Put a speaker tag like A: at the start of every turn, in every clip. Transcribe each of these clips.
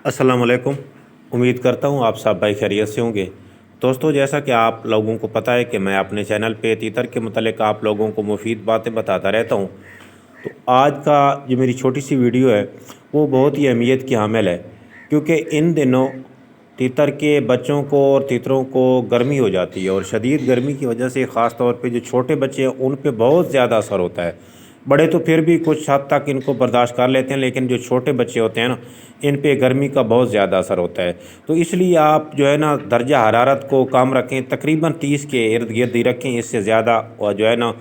A: अस्सलाम वालेकुम। उम्मीद करता हूँ आप सब भाई खैरियत से होंगे। दोस्तों, जैसा कि आप लोगों को पता है कि मैं अपने चैनल पे तीतर के मुतालिक आप लोगों को मुफीद बातें बताता रहता हूँ। तो आज का जो मेरी छोटी सी वीडियो है वो बहुत ही अहमियत की हामिल है, क्योंकि इन दिनों तीतर के बच्चों को और तीतरों को गर्मी हो जाती है, और शदीद गर्मी की वजह से ख़ास तौर पे जो छोटे बच्चे हैं उन पे बहुत ज़्यादा असर होता है। बड़े तो फिर भी कुछ हद तक इनको बर्दाश्त कर लेते हैं, लेकिन जो छोटे बच्चे होते हैं ना, इन पे गर्मी का बहुत ज़्यादा असर होता है। तो इसलिए आप जो है ना दर्जा हरारत को कम रखें, तकरीबन 30 के इर्द गिर्द ही रखें। इससे ज़्यादा और जो है ना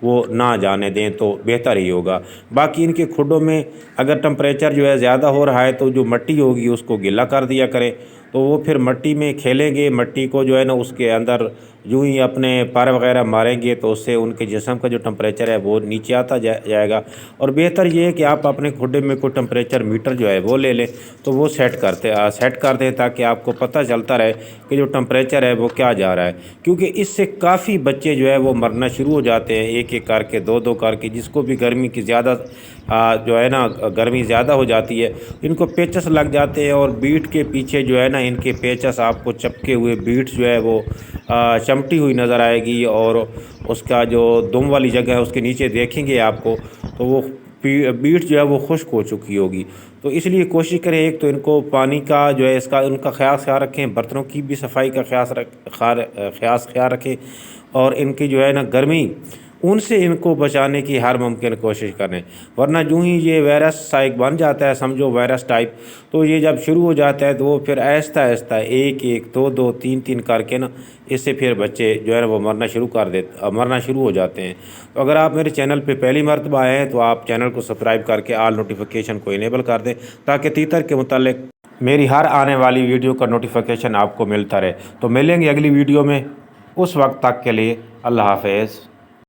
A: वो ना जाने दें तो बेहतर ही होगा। बाकी इनके खुडों में अगर टेम्परेचर जो है ज़्यादा हो रहा है तो जो मिट्टी होगी उसको गीला कर दिया करें, तो वो फिर मिट्टी में खेलेंगे। मिट्टी को जो है ना उसके अंदर यूँ ही अपने पर वगैरह मारेंगे तो उससे उनके जिस्म का जो टेम्परेचर है वो नीचे आता जाएगा। और बेहतर ये है कि आप अपने खुडे में कोई टेम्परेचर मीटर जो है वो ले लें, तो वो सेट कर दें ताकि आपको पता चलता रहे कि जो टेम्परेचर है वो क्या जा रहा है। क्योंकि इससे काफ़ी बच्चे जो है वो मरना शुरू हो जाते हैं, एक एक करके, दो दो करके। जिसको भी गर्मी की ज़्यादा जो है ना गर्मी ज़्यादा हो जाती है, इनको पेचस लग जाते हैं। और बीट के पीछे जो है ना इनके पेचस आपको चपके हुए बीट जो है वो चमटी हुई नज़र आएगी, और उसका जो दुम वाली जगह है उसके नीचे देखेंगे आपको तो वो बीट जो है वो खुश्क हो चुकी होगी। तो इसलिए कोशिश करें, एक तो इनको पानी का जो है इसका उनका ख्याल रखें, बर्तनों की भी सफाई का ख्याल रखें, और इनकी जो है ना गर्मी उनसे इनको बचाने की हर मुमकिन कोशिश करें। वरना यूँ ही ये वायरस सा एक बन जाता है, समझो वायरस टाइप, तो ये जब शुरू हो जाता है तो वो फिर आहिस्ता आहिस्ता एक एक दो दो तीन तीन करके ना इससे फिर बच्चे जो है ना वो मरना शुरू हो जाते हैं। तो अगर आप मेरे चैनल पे पहली मरतबा आए हैं तो आप चैनल को सब्सक्राइब करके आल नोटिफिकेशन को इनेबल कर दें, ताकि तीतर के मुतालिक मेरी हर आने वाली वीडियो का नोटिफिकेशन आपको मिलता रहे। तो मिलेंगे अगली वीडियो में, उस वक्त तक के लिए अल्लाह हाफ़िज़।